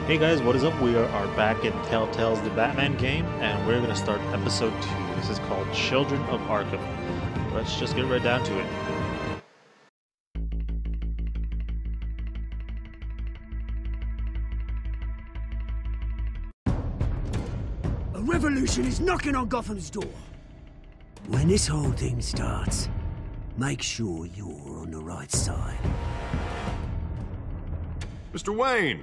Hey guys, what is up? We are back in Telltale's The Batman game, and we're going to start episode 2. This is called Children of Arkham. Let's just get right down to it. A revolution is knocking on Gotham's door. When this whole thing starts, make sure you're on the right side. Mr. Wayne,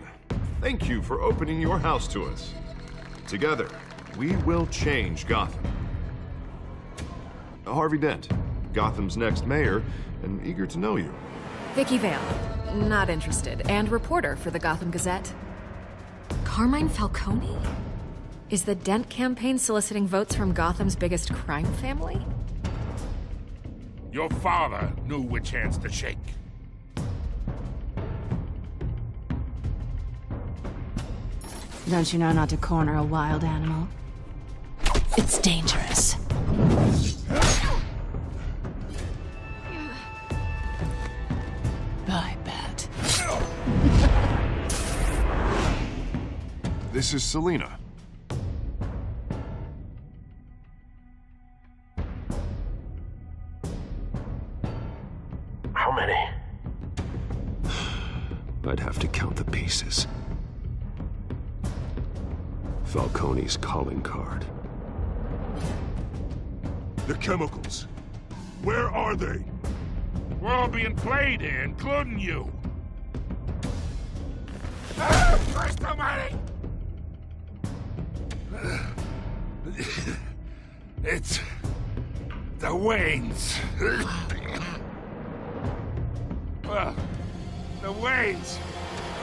thank you for opening your house to us. Together, we will change Gotham. Harvey Dent, Gotham's next mayor, and eager to know you. Vicky Vale, not interested, and reporter for the Gotham Gazette. Carmine Falcone? Is the Dent campaign soliciting votes from Gotham's biggest crime family? Your father knew which hands to shake. Don't you know not to corner a wild animal? It's dangerous. I bet. This is Selina. How many? I'd have to count the pieces. Falcone's calling card. The chemicals. Where are they? We're all being played here, including you. Christ almighty! It's the Waynes. Well, the Waynes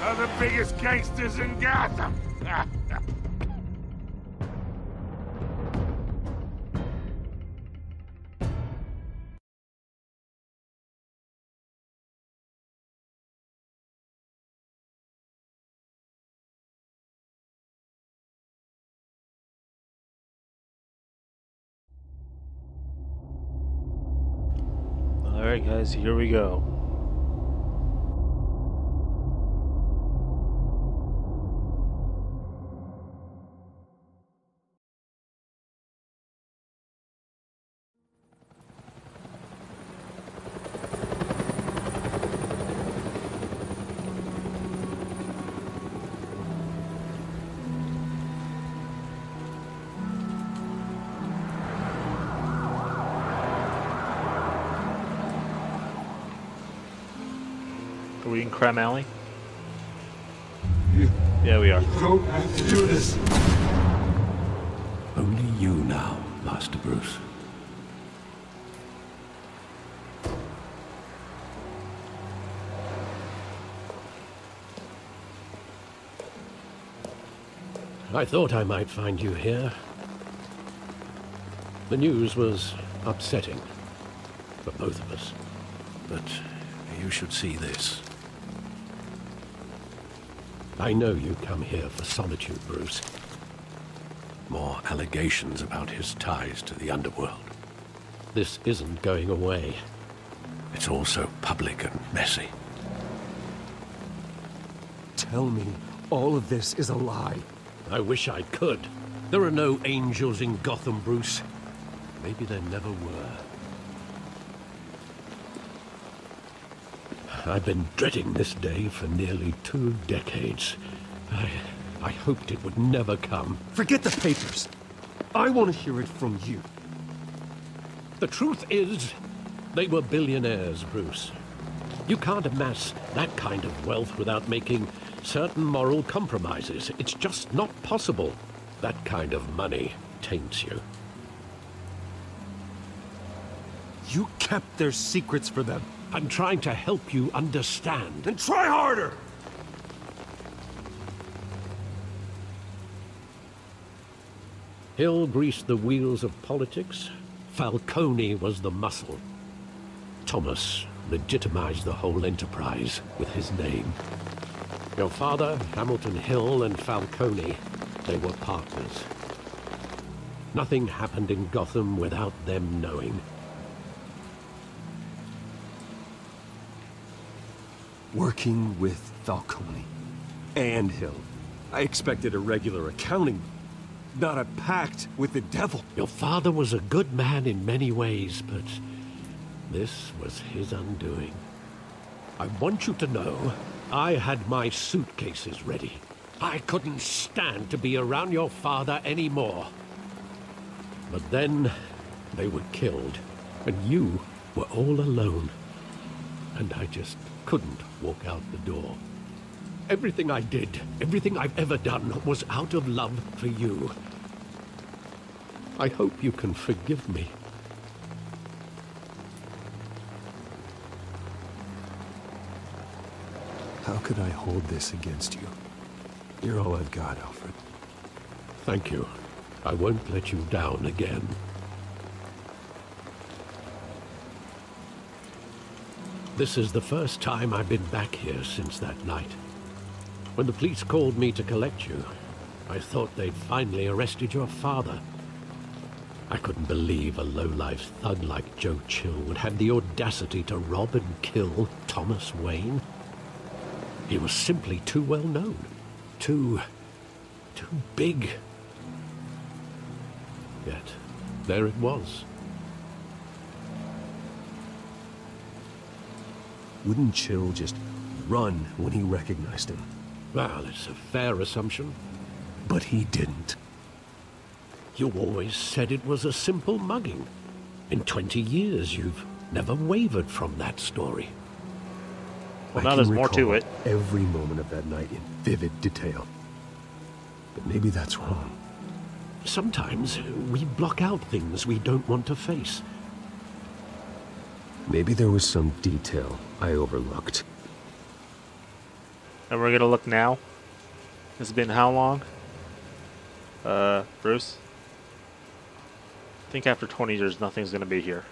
are the biggest gangsters in Gotham. Alright guys, here we go. Are we in Crime Alley? Yeah, we are. Don't have to do this. Only you now, Master Bruce. I thought I might find you here. The news was upsetting for both of us, but you should see this. I know you come here for solitude, Bruce. More allegations about his ties to the underworld. This isn't going away. It's all so public and messy. Tell me all of this is a lie. I wish I could. There are no angels in Gotham, Bruce. Maybe there never were. I've been dreading this day for nearly 2 decades. I hoped it would never come. Forget the papers. I want to hear it from you. The truth is, they were billionaires, Bruce. You can't amass that kind of wealth without making certain moral compromises. It's just not possible. That kind of money taints you. You kept their secrets for them. I'm trying to help you understand. Then try harder! Hill greased the wheels of politics. Falcone was the muscle. Thomas legitimized the whole enterprise with his name. Your father, Hamilton Hill, and Falcone, they were partners. Nothing happened in Gotham without them knowing. Working with Falcone and Hill. I expected a regular accounting, not a pact with the devil. Your father was a good man in many ways, but this was his undoing. I want you to know, I had my suitcases ready. I couldn't stand to be around your father anymore. But then, they were killed, and you were all alone. And I just couldn't walk out the door. Everything I did, everything I've ever done, was out of love for you. I hope you can forgive me. How could I hold this against you? You're all I've got, Alfred. Thank you. I won't let you down again. This is the first time I've been back here since that night. When the police called me to collect you, I thought they'd finally arrested your father. I couldn't believe a low-life thug like Joe Chill would have the audacity to rob and kill Thomas Wayne. He was simply too well known. Too big. Yet, there it was. Wouldn't Chill just run when he recognized him? Well, it's a fair assumption. But he didn't. You always said it was a simple mugging. In 20 years, you've never wavered from that story. Well, now there's more to it. Every moment of that night in vivid detail. But maybe that's wrong. Sometimes we block out things we don't want to face. Maybe there was some detail I overlooked. And we're gonna look now. It's been how long? Bruce? I think after 20 years, nothing's gonna be here.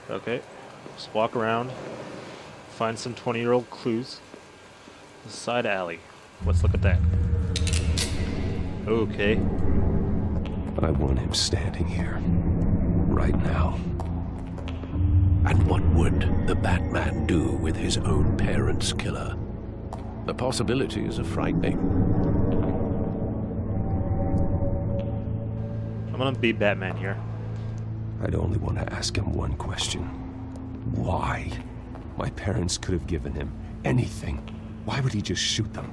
Okay, just walk around, find some 20-year-old clues. The side alley. Let's look at that. Okay. I want him standing here. Right now. And what would the Batman do with his own parents' killer? The possibilities are frightening. I'm gonna be Batman here. I'd only want to ask him one question. Why? My parents could have given him anything. Why would he just shoot them?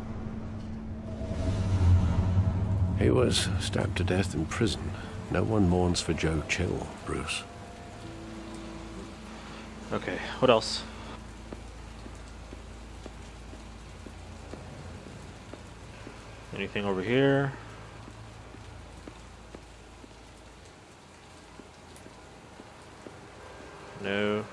He was stabbed to death in prison. No one mourns for Joe Chill, Bruce. Okay, what else? Anything over here? No.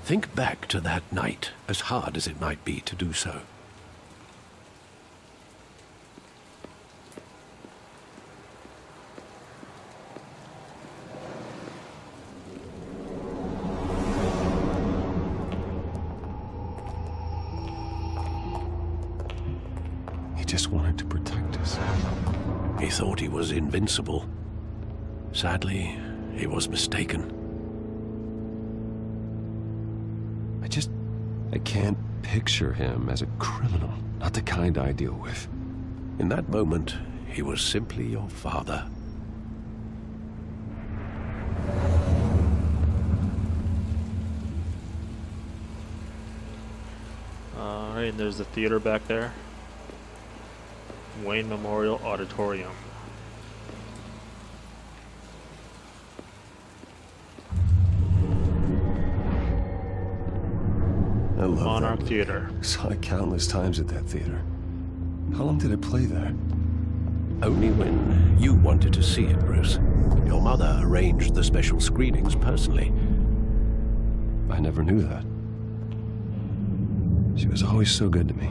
Think back to that night, as hard as it might be to do so. He just wanted to protect us. He thought he was invincible. Sadly, he was mistaken. I can't picture him as a criminal. Not the kind I deal with. In that moment, he was simply your father. Alright, and there's the theater back there. Wayne Memorial Auditorium. I love Monarch that Theater. Saw it countless times at that theater. How long did it play there? Only when you wanted to see it, Bruce. Your mother arranged the special screenings personally. I never knew that. She was always so good to me.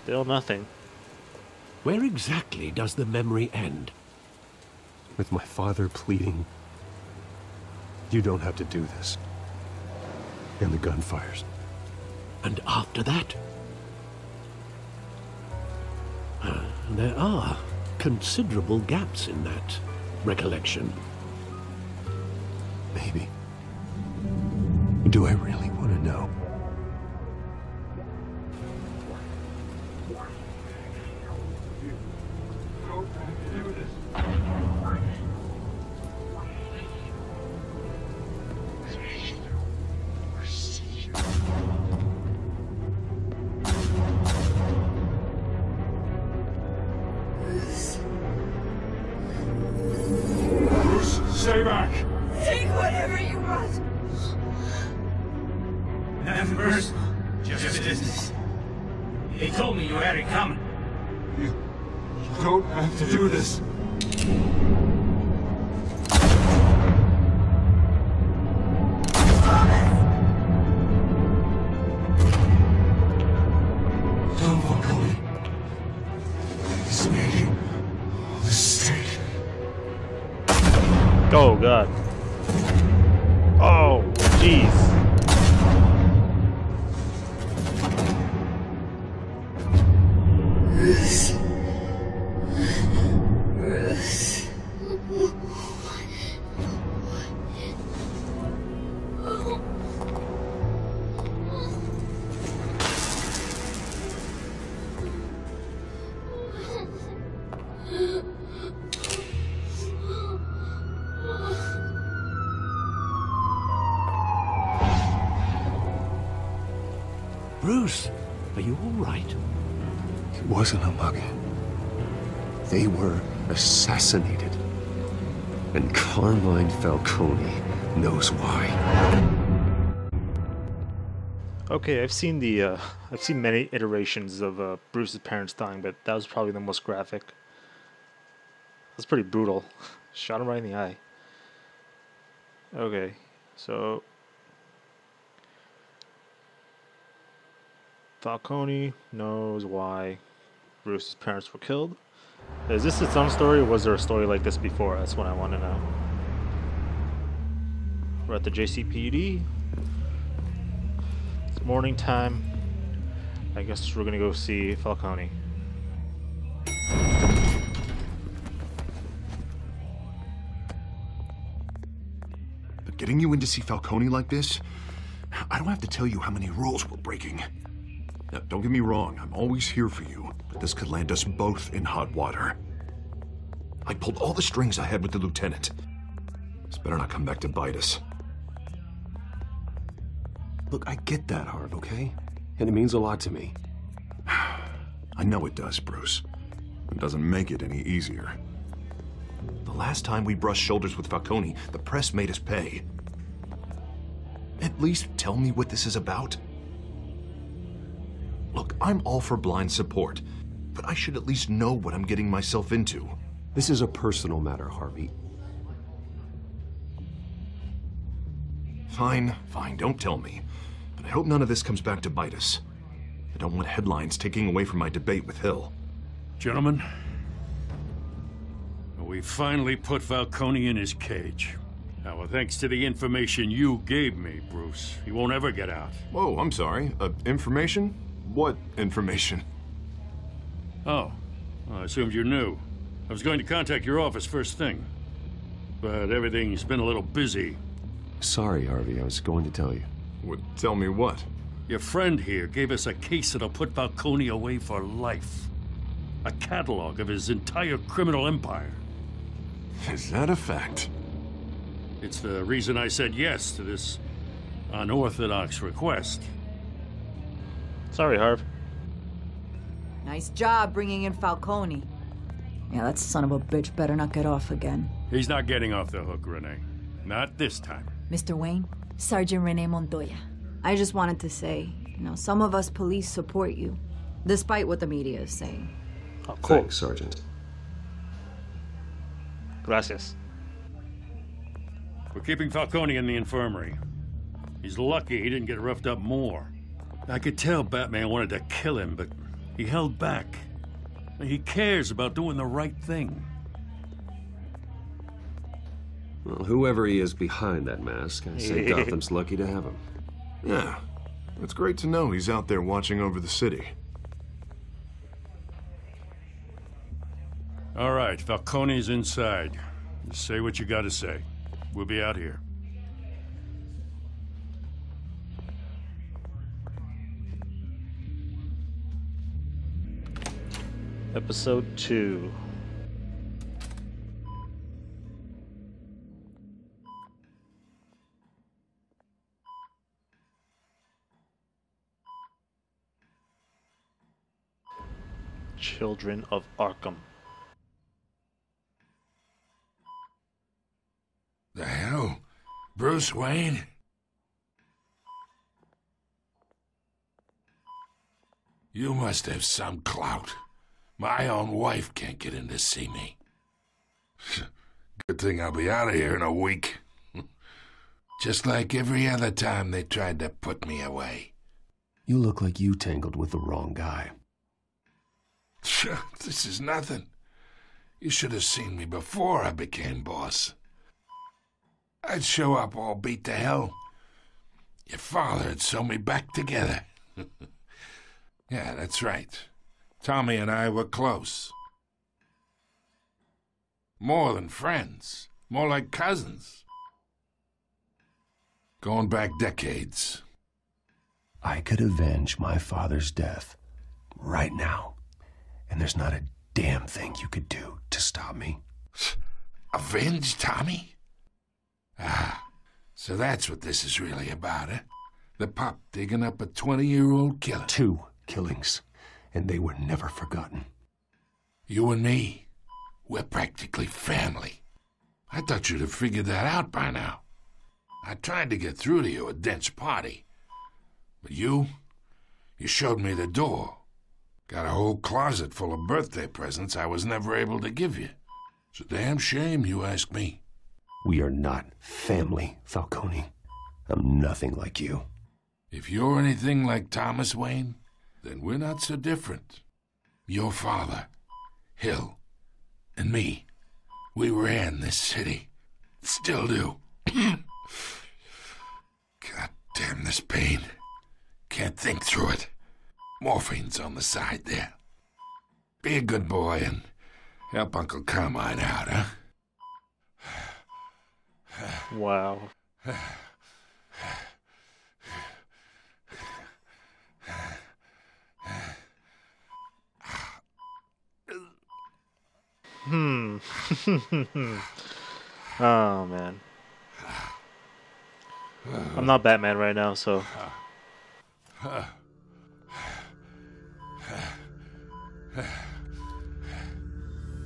Still nothing. Where exactly does the memory end? With my father pleading, "You don't have to do this." And the gun fires. And after that? There are considerable gaps in that recollection. Maybe. Do I really want to know? Stay back! Take whatever you want! Nothing personal, just business. He told me you had it coming. You don't have to do this. Don't Falcone. He's made a mistake. Oh, God. Oh, jeez. Bruce, are you all right? It wasn't a mug. They were assassinated. And Carmine Falcone knows why. Okay, I've seen many iterations of Bruce's parents dying, but that was probably the most graphic. That's pretty brutal. Shot him right in the eye. Okay, so Falcone knows why Bruce's parents were killed. Is this its own story, or was there a story like this before? That's what I want to know. We're at the JCPD. It's morning time. I guess we're gonna go see Falcone. But getting you in to see Falcone like this, I don't have to tell you how many rules we're breaking. Now, don't get me wrong, I'm always here for you, but this could land us both in hot water. I pulled all the strings I had with the lieutenant. This better not come back to bite us. Look, I get that, Harv, okay? And it means a lot to me. I know it does, Bruce. It doesn't make it any easier. The last time we brushed shoulders with Falcone, the press made us pay. At least tell me what this is about. Look, I'm all for blind support, but I should at least know what I'm getting myself into. This is a personal matter, Harvey. Fine, don't tell me. But I hope none of this comes back to bite us. I don't want headlines taking away from my debate with Hill. Gentlemen, we finally put Falcone in his cage. Now, thanks to the information you gave me, Bruce, he won't ever get out. Whoa, I'm sorry. Information? What information? Oh, well, I assumed you knew. I was going to contact your office first thing, but everything's been a little busy. Sorry, Harvey, I was going to tell you. Would tell me what? Your friend here gave us a case that'll put Falcone away for life. A catalog of his entire criminal empire. Is that a fact? It's the reason I said yes to this unorthodox request. Sorry, Harv. Nice job bringing in Falcone. Yeah, that son of a bitch better not get off again. He's not getting off the hook, Renee. Not this time. Mr. Wayne, Sergeant Renee Montoya. I just wanted to say, some of us police support you, despite what the media is saying. Oh, cool. Thanks, Sergeant. Gracias. We're keeping Falcone in the infirmary. He's lucky he didn't get roughed up more. I could tell Batman wanted to kill him, but He held back. He cares about doing the right thing. Well, whoever he is behind that mask, I say Gotham's lucky to have him. Yeah, it's great to know he's out there watching over the city. All right, Falcone's inside. Just say what you gotta say. We'll be out here. Episode 2. Children of Arkham. The hell? Bruce Wayne? You must have some clout. My own wife can't get in to see me. Good thing I'll be out of here in a week. Just like every other time they tried to put me away. You look like you tangled with the wrong guy. This is nothing. You should have seen me before I became boss. I'd show up all beat to hell. Your father'd sew me back together. Yeah, that's right. Tommy and I were close. More than friends. More like cousins. Going back decades. I could avenge my father's death right now. And there's not a damn thing you could do to stop me. Avenge Tommy? Ah, so that's what this is really about, eh? The pup digging up a 20-year-old killer. 2 killings, and they were never forgotten. You and me, we're practically family. I thought you'd have figured that out by now. I tried to get through to you at Dent's party. But you showed me the door. Got a whole closet full of birthday presents I was never able to give you. It's a damn shame, you ask me. We are not family, Falcone. I'm nothing like you. If you're anything like Thomas Wayne, then we're not so different. Your father, Hill, and me, we ran this city. Still do. God damn this pain. Can't think through it. Morphine's on the side there. Be a good boy and help Uncle Carmine out, huh? Wow. Oh, man. I'm not Batman right now, so...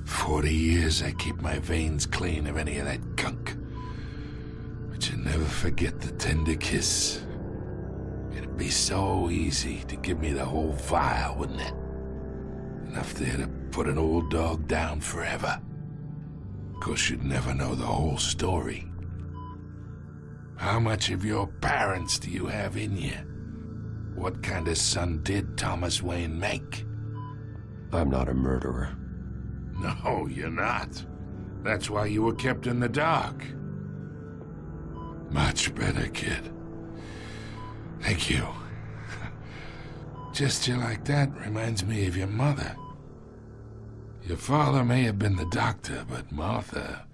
40 years I keep my veins clean of any of that gunk. But you never forget the tender kiss. It'd be so easy to give me the whole vial, wouldn't it? Enough there to put an old dog down forever. Of course, you'd never know the whole story. How much of your parents do you have in you? What kind of son did Thomas Wayne make? I'm not a murderer. No, you're not. That's why you were kept in the dark. Much better, kid. Thank you. Gesture like that reminds me of your mother. Your father may have been the doctor, but Martha,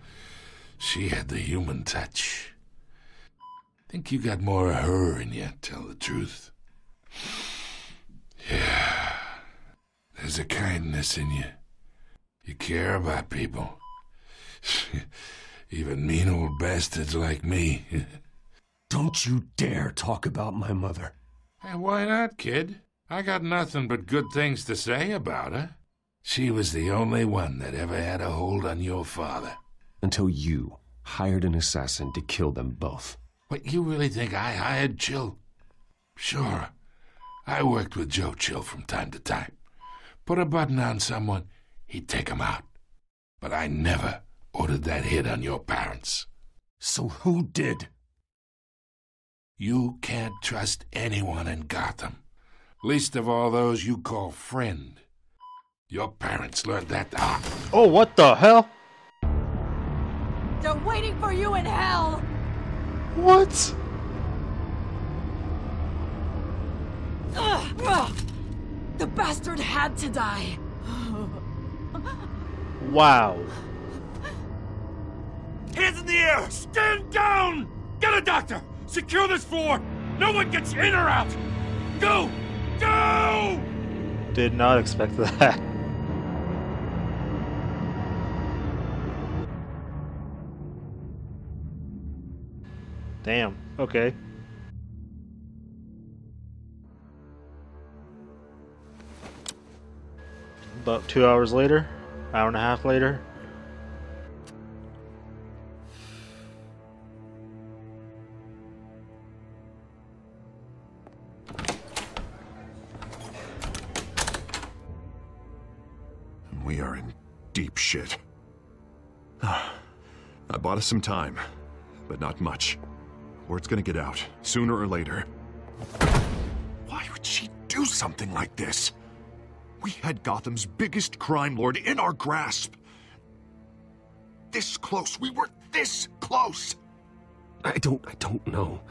she had the human touch. Think you got more of her in you, tell the truth. Yeah. There's a kindness in you. You care about people. Even mean old bastards like me. Don't you dare talk about my mother. Hey, why not, kid? I got nothing but good things to say about her. She was the only one that ever had a hold on your father. Until you hired an assassin to kill them both. What, you really think I hired Chill? Sure. I worked with Joe Chill from time to time. Put a button on someone, he'd take him out. But I never ordered that hit on your parents. So who did? You can't trust anyone in Gotham. Least of all those you call friend. Your parents learned that. Oh, what the hell? They're waiting for you in hell! What? The bastard had to die. Wow. Hands in the air! Stand down! Get a doctor! Secure this floor! No one gets in or out! Go! Go! Did not expect that. Damn. Okay. About 2 hours later, hour and a half later. We are in deep shit. I bought us some time, but not much. Word's gonna get out, sooner or later. Why would she do something like this? We had Gotham's biggest crime lord in our grasp. This close. We were this close. I don't know.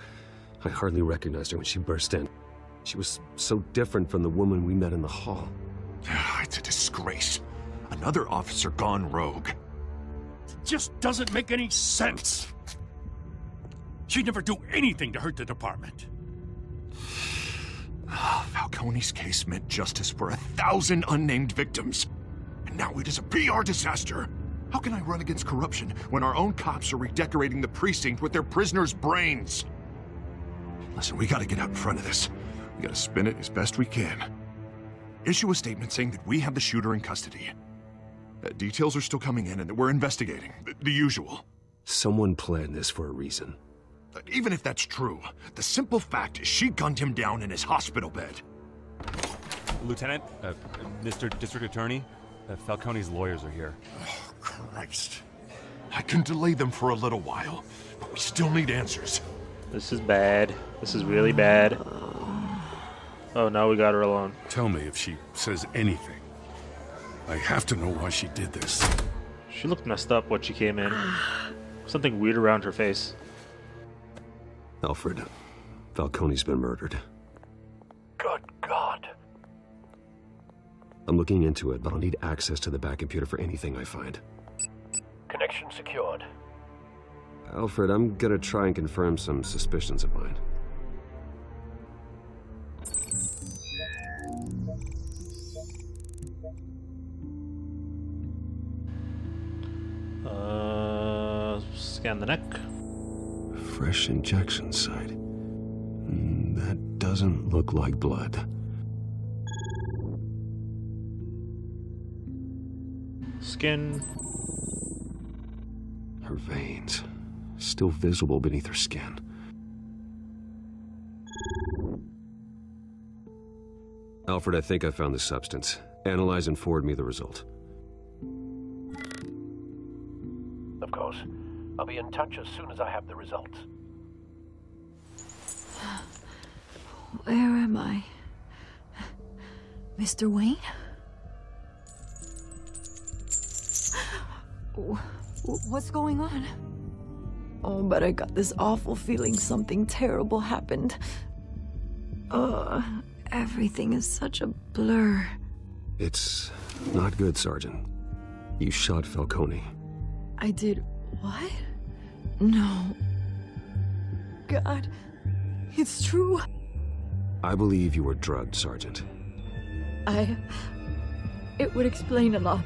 I hardly recognized her when she burst in. She was so different from the woman we met in the hall. It's a disgrace. Another officer gone rogue. It just doesn't make any sense. She'd never do anything to hurt the department. Falcone's case meant justice for 1,000 unnamed victims. And now it is a PR disaster. How can I run against corruption when our own cops are redecorating the precinct with their prisoners' brains? Listen, we gotta get out in front of this. We gotta spin it as best we can. Issue a statement saying that we have the shooter in custody. Details are still coming in and that we're investigating. The usual. Someone planned this for a reason. Even if that's true, the simple fact is she gunned him down in his hospital bed. Lieutenant, Mr. District Attorney, Falcone's lawyers are here. Oh, Christ. I can delay them for a little while, but we still need answers. This is bad. This is really bad. Oh, now we got her alone. Tell me if she says anything. I have to know why she did this. She looked messed up when she came in. Something weird around her face. Alfred, Falcone's been murdered. Good God. I'm looking into it, but I'll need access to the back computer for anything I find. Connection secured. Alfred, I'm gonna try and confirm some suspicions of mine. Scan the neck. Fresh injection site. That doesn't look like blood. Skin. Her veins. Still visible beneath her skin. Alfred, I think I found the substance. Analyze and forward me the result. Of course. I'll be in touch as soon as I have the results. Where am I? Mr. Wayne? What's going on? Oh, but I got this awful feeling something terrible happened. Everything is such a blur. It's not good, Sergeant. You shot Falcone. I did what? No. God, it's true. I believe you were drugged, Sergeant. It would explain a lot.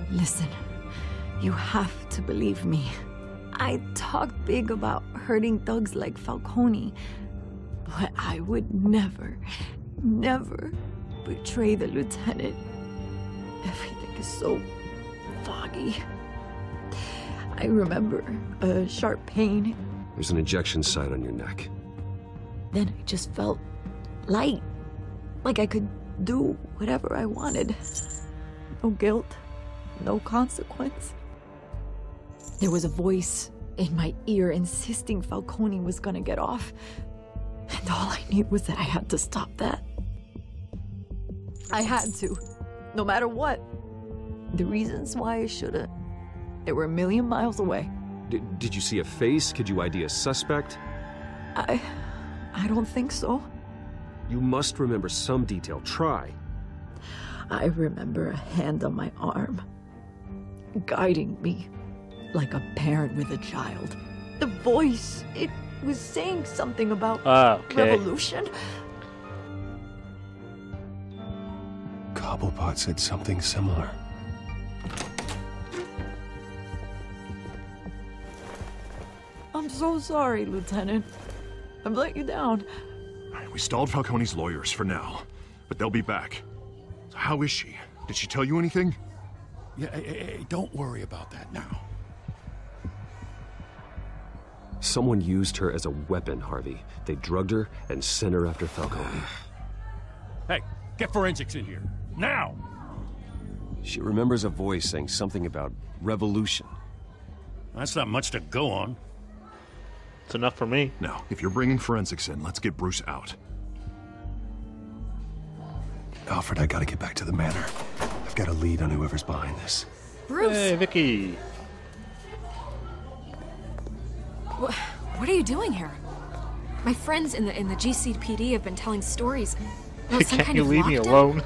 Listen, you have to believe me. I talked big about hurting thugs like Falcone, but I would never betray the lieutenant. Everything is so foggy. I remember a sharp pain. There's an injection site on your neck. Then I just felt light, like I could do whatever I wanted. No guilt, no consequence. There was a voice in my ear insisting Falcone was gonna get off. And all I knew was that I had to stop that. I had to. No matter what. The reasons why I shouldn't, they were a million miles away. Did you see a face? Could you ID a suspect? I don't think so. You must remember some detail. Try. I remember a hand on my arm, guiding me like a parent with a child. The voice, it was saying something about revolution. Cobblepot said something similar. I'm so sorry, Lieutenant. I've let you down. We stalled Falcone's lawyers for now, but they'll be back. So how is she? Did she tell you anything? Yeah, hey, don't worry about that now. Someone used her as a weapon, Harvey. They drugged her and sent her after Falcone. Hey, get forensics in here. Now! She remembers a voice saying something about revolution. That's not much to go on. It's enough for me. Now, if you're bringing forensics in, let's get Bruce out. Alfred, I gotta get back to the manor. I've got a lead on whoever's behind this. Bruce! Hey, Vicky! What are you doing here? My friends in the GCPD have been telling stories about some Can't kind you of leave me lockdown?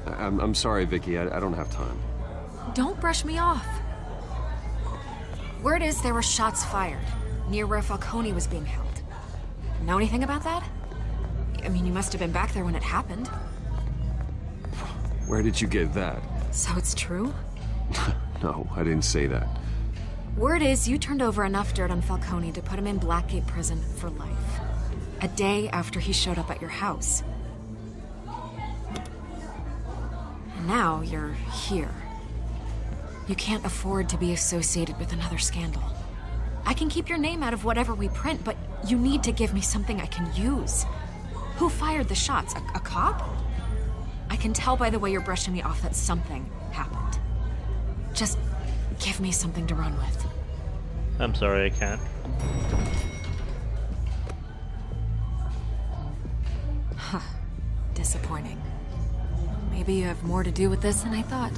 alone? I'm sorry, Vicky. I don't have time. Don't brush me off. Word is there were shots fired near where Falcone was being held. Know anything about that? I mean, you must have been back there when it happened. Where did you get that? So it's true? No, I didn't say that. Word is you turned over enough dirt on Falcone to put him in Blackgate Prison for life. A day after he showed up at your house. And now you're here. You can't afford to be associated with another scandal. I can keep your name out of whatever we print, but you need to give me something I can use. Who fired the shots? A cop? I can tell by the way you're brushing me off that something happened. Just give me something to run with. I'm sorry, I can't. Huh. Disappointing. Maybe you have more to do with this than I thought.